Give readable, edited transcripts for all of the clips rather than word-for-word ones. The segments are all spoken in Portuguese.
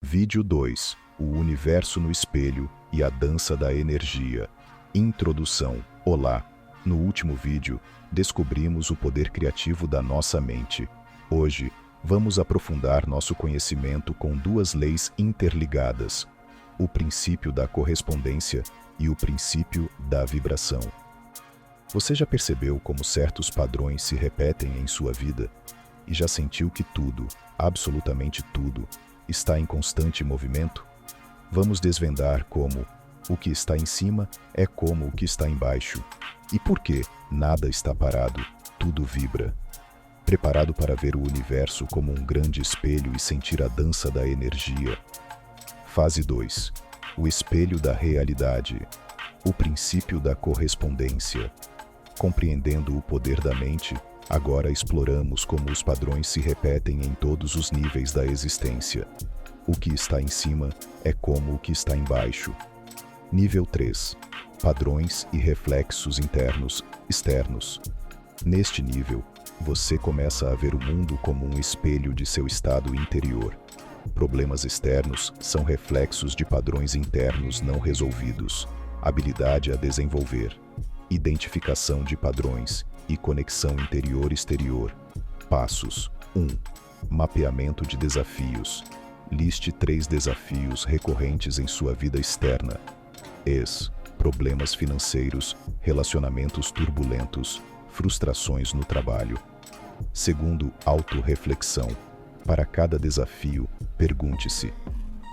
Vídeo 2: O universo no espelho e a dança da energia. Introdução. Olá! No último vídeo, descobrimos o poder criativo da nossa mente. Hoje, vamos aprofundar nosso conhecimento com duas leis interligadas: o princípio da correspondência e o princípio da vibração. Você já percebeu como certos padrões se repetem em sua vida? E já sentiu que tudo, absolutamente tudo, está em constante movimento? Vamos desvendar como o que está em cima é como o que está embaixo. E por que nada está parado, tudo vibra. Preparado para ver o universo como um grande espelho e sentir a dança da energia? Fase 2: O espelho da realidade. O princípio da correspondência. Compreendendo o poder da mente, agora exploramos como os padrões se repetem em todos os níveis da existência. O que está em cima é como o que está embaixo. Nível 3: Padrões e reflexos internos, externos. Neste nível, você começa a ver o mundo como um espelho de seu estado interior. Problemas externos são reflexos de padrões internos não resolvidos. Habilidade a desenvolver: identificação de padrões e conexão interior-exterior. Passos: 1. Mapeamento de desafios. Liste 3 desafios recorrentes em sua vida externa. Problemas financeiros, relacionamentos turbulentos, frustrações no trabalho. 2. Autorreflexão. Para cada desafio, pergunte-se: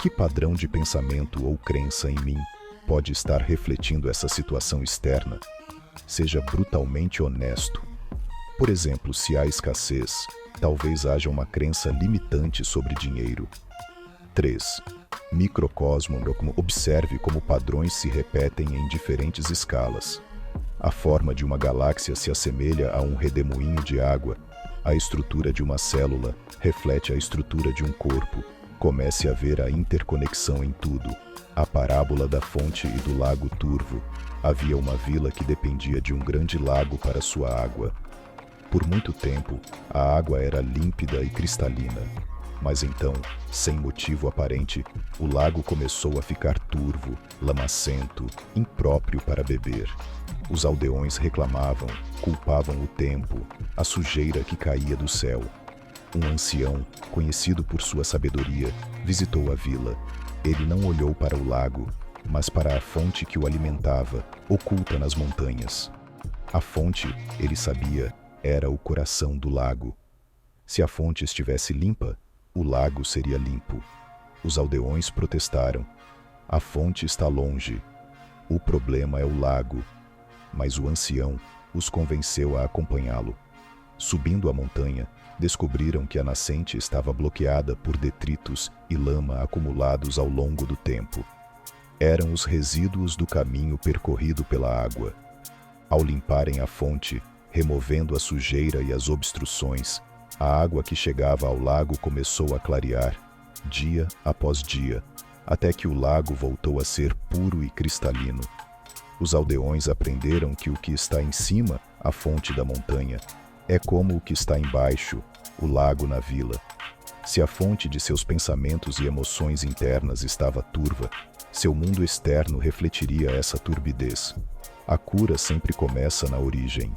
que padrão de pensamento ou crença em mim pode estar refletindo essa situação externa? Seja brutalmente honesto. Por exemplo, se há escassez, talvez haja uma crença limitante sobre dinheiro. 3. Microcosmo. Observe como padrões se repetem em diferentes escalas. A forma de uma galáxia se assemelha a um redemoinho de água. A estrutura de uma célula reflete a estrutura de um corpo. Comece a ver a interconexão em tudo. A parábola da fonte e do lago turvo. Havia uma vila que dependia de um grande lago para sua água. Por muito tempo, a água era límpida e cristalina. Mas então, sem motivo aparente, o lago começou a ficar turvo, lamacento, impróprio para beber. Os aldeões reclamavam, culpavam o tempo, a sujeira que caía do céu. Um ancião, conhecido por sua sabedoria, visitou a vila. Ele não olhou para o lago, mas para a fonte que o alimentava, oculta nas montanhas. A fonte, ele sabia, era o coração do lago. Se a fonte estivesse limpa, o lago seria limpo. Os aldeões protestaram: a fonte está longe. O problema é o lago. Mas o ancião os convenceu a acompanhá-lo. Subindo a montanha, descobriram que a nascente estava bloqueada por detritos e lama acumulados ao longo do tempo. Eram os resíduos do caminho percorrido pela água. Ao limparem a fonte, removendo a sujeira e as obstruções, a água que chegava ao lago começou a clarear, dia após dia, até que o lago voltou a ser puro e cristalino. Os aldeões aprenderam que o que está em cima, a fonte da montanha, é como o que está embaixo, o lago na vila. Se a fonte de seus pensamentos e emoções internas estava turva, seu mundo externo refletiria essa turbidez. A cura sempre começa na origem.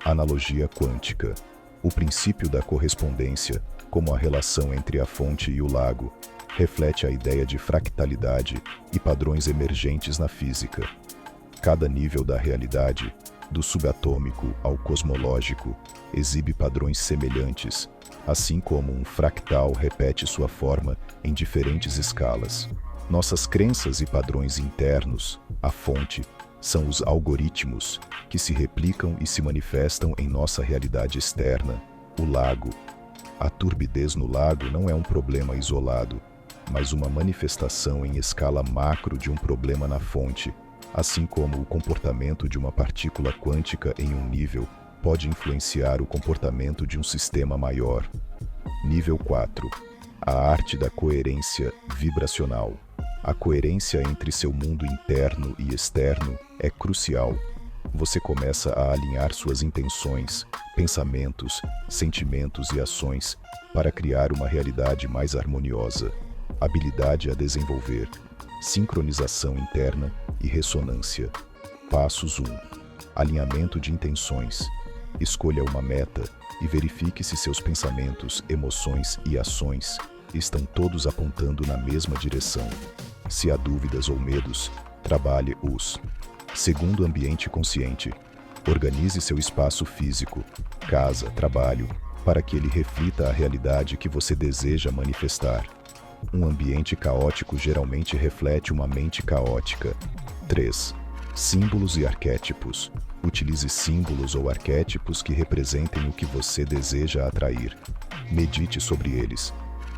Analogia quântica. O princípio da correspondência, como a relação entre a fonte e o lago, reflete a ideia de fractalidade e padrões emergentes na física. Cada nível da realidade, do subatômico ao cosmológico, exibe padrões semelhantes, assim como um fractal repete sua forma em diferentes escalas. Nossas crenças e padrões internos, a fonte, são os algoritmos que se replicam e se manifestam em nossa realidade externa, o lago. A turbidez no lago não é um problema isolado, mas uma manifestação em escala macro de um problema na fonte, assim como o comportamento de uma partícula quântica em um nível pode influenciar o comportamento de um sistema maior. Nível 4. A arte da coerência vibracional. A coerência entre seu mundo interno e externo é crucial. Você começa a alinhar suas intenções, pensamentos, sentimentos e ações para criar uma realidade mais harmoniosa. Habilidade a desenvolver: sincronização interna e ressonância. Passos 1. Alinhamento de intenções. Escolha uma meta e verifique se seus pensamentos, emoções e ações estão todos apontando na mesma direção. Se há dúvidas ou medos, trabalhe-os. Segundo, ambiente consciente. Organize seu espaço físico, casa, trabalho, para que ele reflita a realidade que você deseja manifestar. Um ambiente caótico geralmente reflete uma mente caótica. 3. Símbolos e arquétipos. Utilize símbolos ou arquétipos que representem o que você deseja atrair. Medite sobre eles.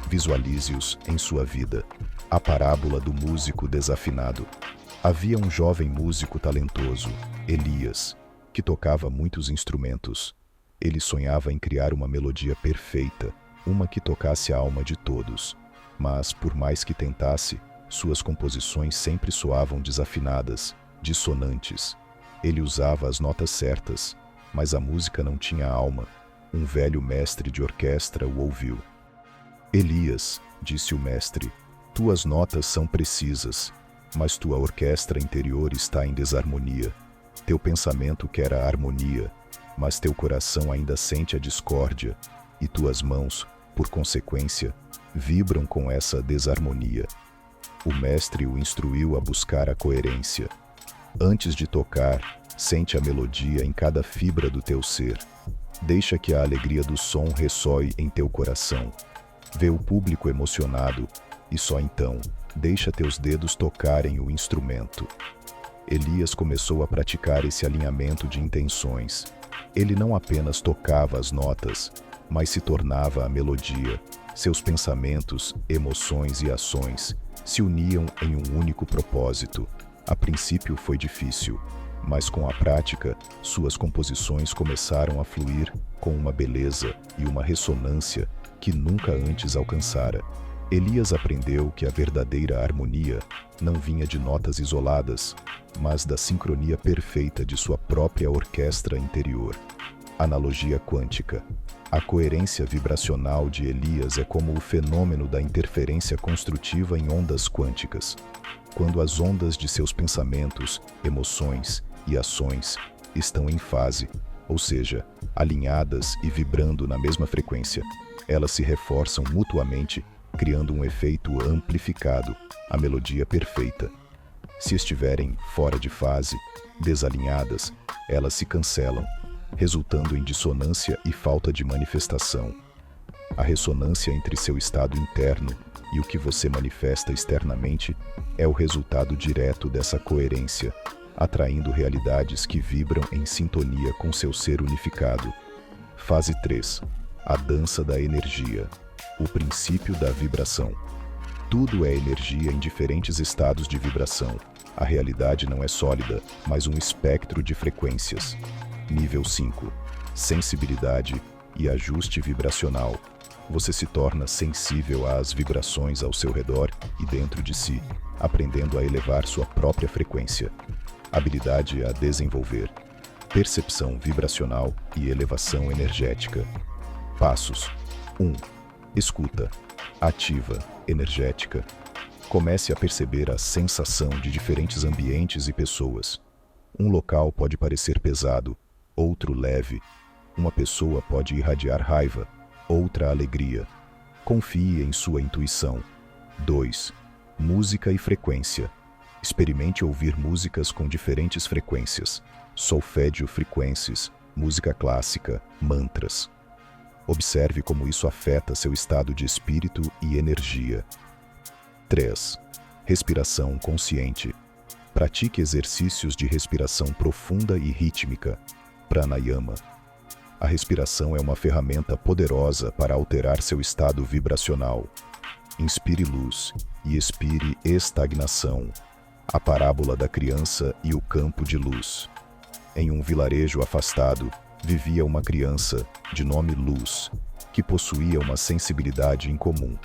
Visualize-os em sua vida. A parábola do músico desafinado. Havia um jovem músico talentoso, Elias, que tocava muitos instrumentos. Ele sonhava em criar uma melodia perfeita, uma que tocasse a alma de todos. Mas, por mais que tentasse, suas composições sempre soavam desafinadas, dissonantes. Ele usava as notas certas, mas a música não tinha alma. Um velho mestre de orquestra o ouviu. Elias, disse o mestre, tuas notas são precisas, mas tua orquestra interior está em desarmonia. Teu pensamento quer a harmonia, mas teu coração ainda sente a discórdia, e tuas mãos, por consequência, vibram com essa desarmonia. O mestre o instruiu a buscar a coerência. Antes de tocar, sente a melodia em cada fibra do teu ser. Deixa que a alegria do som ressoe em teu coração. Vê o público emocionado e só então, deixa teus dedos tocarem o instrumento. Elias começou a praticar esse alinhamento de intenções. Ele não apenas tocava as notas, mas se tornava a melodia. Seus pensamentos, emoções e ações se uniam em um único propósito. A princípio foi difícil, mas com a prática, suas composições começaram a fluir com uma beleza e uma ressonância que nunca antes alcançara. Elias aprendeu que a verdadeira harmonia não vinha de notas isoladas, mas da sincronia perfeita de sua própria orquestra interior. Analogia quântica. A coerência vibracional de Elias é como o fenômeno da interferência construtiva em ondas quânticas. Quando as ondas de seus pensamentos, emoções e ações estão em fase, ou seja, alinhadas e vibrando na mesma frequência, elas se reforçam mutuamente, criando um efeito amplificado, a melodia perfeita. Se estiverem fora de fase, desalinhadas, elas se cancelam, resultando em dissonância e falta de manifestação. A ressonância entre seu estado interno e o que você manifesta externamente é o resultado direto dessa coerência, atraindo realidades que vibram em sintonia com seu ser unificado. Fase 3. A dança da energia. O princípio da vibração. Tudo é energia em diferentes estados de vibração. A realidade não é sólida, mas um espectro de frequências. Nível 5. Sensibilidade e ajuste vibracional. Você se torna sensível às vibrações ao seu redor e dentro de si, aprendendo a elevar sua própria frequência. Habilidade a desenvolver. Percepção vibracional e elevação energética. Passos. 1. Escuta. Ativa, energética. Comece a perceber a sensação de diferentes ambientes e pessoas. Um local pode parecer pesado, outro leve. Uma pessoa pode irradiar raiva, outra alegria. Confie em sua intuição. 2. Música e frequência. Experimente ouvir músicas com diferentes frequências. Solfédio frequências, música clássica, mantras. Observe como isso afeta seu estado de espírito e energia. 3. Respiração consciente. Pratique exercícios de respiração profunda e rítmica, pranayama. A respiração é uma ferramenta poderosa para alterar seu estado vibracional. Inspire luz e expire estagnação. A parábola da criança e o campo de luz. Em um vilarejo afastado, vivia uma criança, de nome Luz, que possuía uma sensibilidade incomum.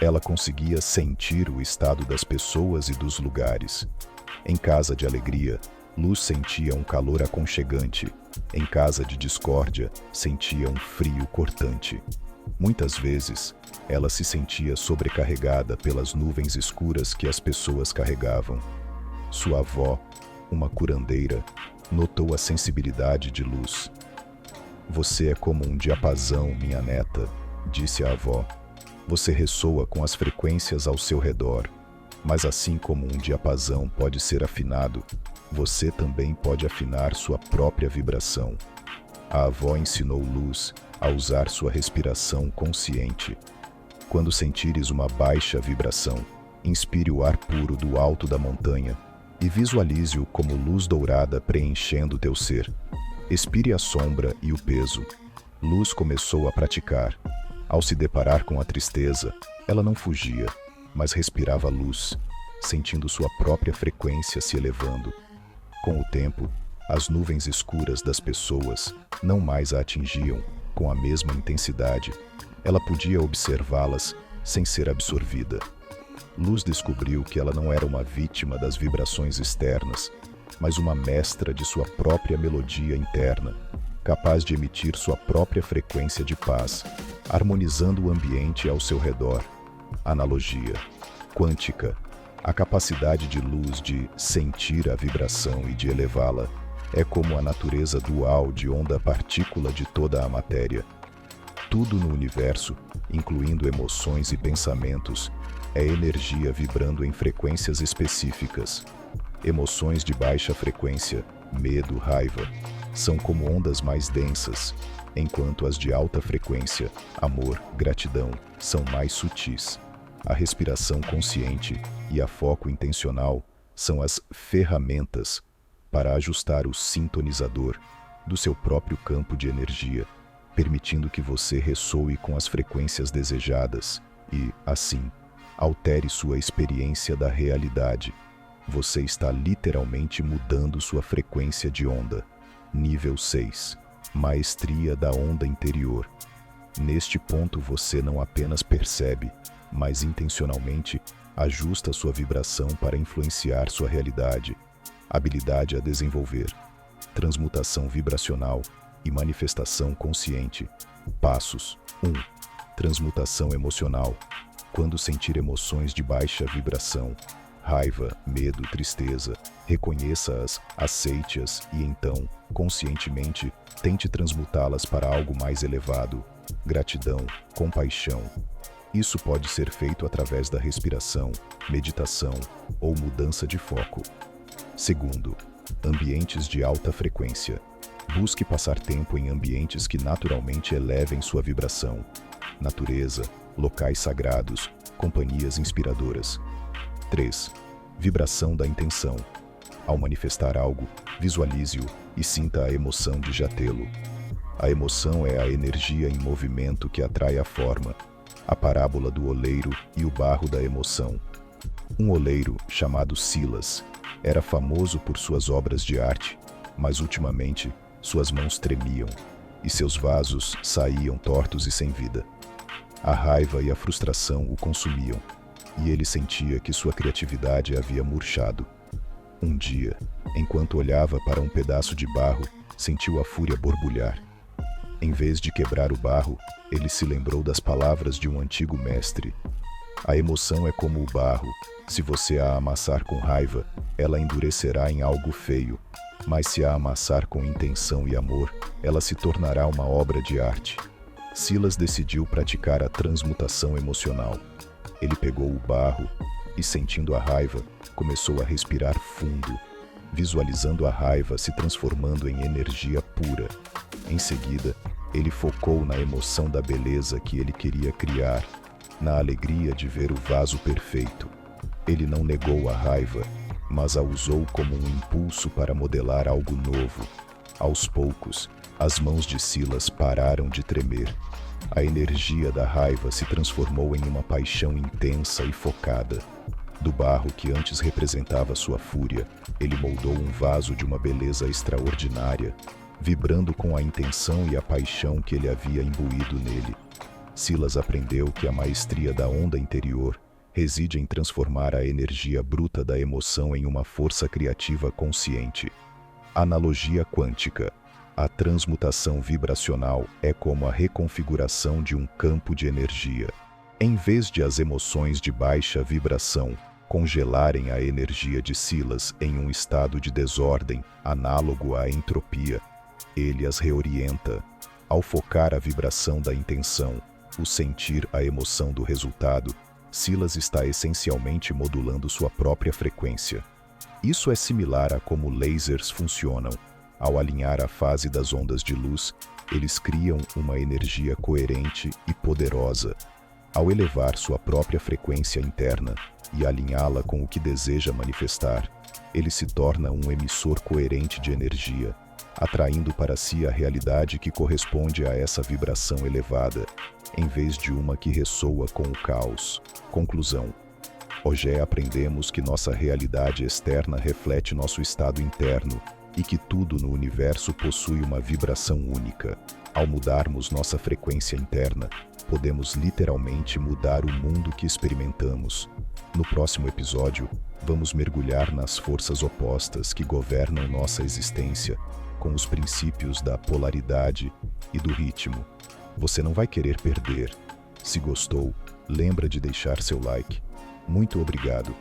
Ela conseguia sentir o estado das pessoas e dos lugares. Em casa de alegria, Luz sentia um calor aconchegante. Em casa de discórdia, sentia um frio cortante. Muitas vezes, ela se sentia sobrecarregada pelas nuvens escuras que as pessoas carregavam. Sua avó, uma curandeira, notou a sensibilidade de Luz. "Você é como um diapasão, minha neta", disse a avó. "Você ressoa com as frequências ao seu redor, mas assim como um diapasão pode ser afinado, você também pode afinar sua própria vibração." A avó ensinou Luz a usar sua respiração consciente. Quando sentires uma baixa vibração, inspire o ar puro do alto da montanha e visualize-o como luz dourada preenchendo teu ser. Expire a sombra e o peso. Luz começou a praticar. Ao se deparar com a tristeza, ela não fugia, mas respirava luz, sentindo sua própria frequência se elevando. Com o tempo, as nuvens escuras das pessoas não mais a atingiam com a mesma intensidade. Ela podia observá-las sem ser absorvida. Luz descobriu que ela não era uma vítima das vibrações externas, mas uma mestra de sua própria melodia interna, capaz de emitir sua própria frequência de paz, harmonizando o ambiente ao seu redor. Analogia quântica. A capacidade de Luz de sentir a vibração e de elevá-la é como a natureza dual de onda-partícula de toda a matéria. Tudo no universo, incluindo emoções e pensamentos, é energia vibrando em frequências específicas. Emoções de baixa frequência, medo, raiva, são como ondas mais densas, enquanto as de alta frequência, amor, gratidão, são mais sutis. A respiração consciente e a foco intencional são as ferramentas para ajustar o sintonizador do seu próprio campo de energia, permitindo que você ressoe com as frequências desejadas e, assim, altere sua experiência da realidade. Você está literalmente mudando sua frequência de onda. Nível 6. Maestria da onda interior. Neste ponto você não apenas percebe, mas intencionalmente ajusta sua vibração para influenciar sua realidade. Habilidade a desenvolver: transmutação vibracional e manifestação consciente. Passos: 1. Transmutação emocional. Quando sentir emoções de baixa vibração, raiva, medo, tristeza, reconheça-as, aceite-as e então, conscientemente, tente transmutá-las para algo mais elevado. Gratidão, compaixão. Isso pode ser feito através da respiração, meditação ou mudança de foco. Segundo, ambientes de alta frequência. Busque passar tempo em ambientes que naturalmente elevem sua vibração. Natureza, locais sagrados, companhias inspiradoras. 3. Vibração da intenção. Ao manifestar algo, visualize-o e sinta a emoção de já tê-lo. A emoção é a energia em movimento que atrai a forma. A parábola do oleiro e o barro da emoção. Um oleiro, chamado Silas, era famoso por suas obras de arte, mas ultimamente suas mãos tremiam e seus vasos saíam tortos e sem vida. A raiva e a frustração o consumiam, e ele sentia que sua criatividade havia murchado. Um dia, enquanto olhava para um pedaço de barro, sentiu a fúria borbulhar. Em vez de quebrar o barro, ele se lembrou das palavras de um antigo mestre: "A emoção é como o barro. Se você a amassar com raiva, ela endurecerá em algo feio. Mas se a amassar com intenção e amor, ela se tornará uma obra de arte." Silas decidiu praticar a transmutação emocional. Ele pegou o barro e, sentindo a raiva, começou a respirar fundo, visualizando a raiva se transformando em energia pura. Em seguida, ele focou na emoção da beleza que ele queria criar, na alegria de ver o vaso perfeito. Ele não negou a raiva, mas a usou como um impulso para modelar algo novo. Aos poucos, as mãos de Silas pararam de tremer. A energia da raiva se transformou em uma paixão intensa e focada. Do barro que antes representava sua fúria, ele moldou um vaso de uma beleza extraordinária, vibrando com a intenção e a paixão que ele havia imbuído nele. Silas aprendeu que a maestria da onda interior reside em transformar a energia bruta da emoção em uma força criativa consciente. Analogia quântica. A transmutação vibracional é como a reconfiguração de um campo de energia. Em vez de as emoções de baixa vibração congelarem a energia de Silas em um estado de desordem análogo à entropia, ele as reorienta. Ao focar a vibração da intenção, o sentir a emoção do resultado, Silas está essencialmente modulando sua própria frequência. Isso é similar a como lasers funcionam. Ao alinhar a fase das ondas de luz, eles criam uma energia coerente e poderosa. Ao elevar sua própria frequência interna e alinhá-la com o que deseja manifestar, ele se torna um emissor coerente de energia, atraindo para si a realidade que corresponde a essa vibração elevada, em vez de uma que ressoa com o caos. Conclusão: hoje aprendemos que nossa realidade externa reflete nosso estado interno e que tudo no universo possui uma vibração única. Ao mudarmos nossa frequência interna, podemos literalmente mudar o mundo que experimentamos. No próximo episódio, vamos mergulhar nas forças opostas que governam nossa existência, com os princípios da polaridade e do ritmo. Você não vai querer perder. Se gostou, lembra de deixar seu like. Muito obrigado.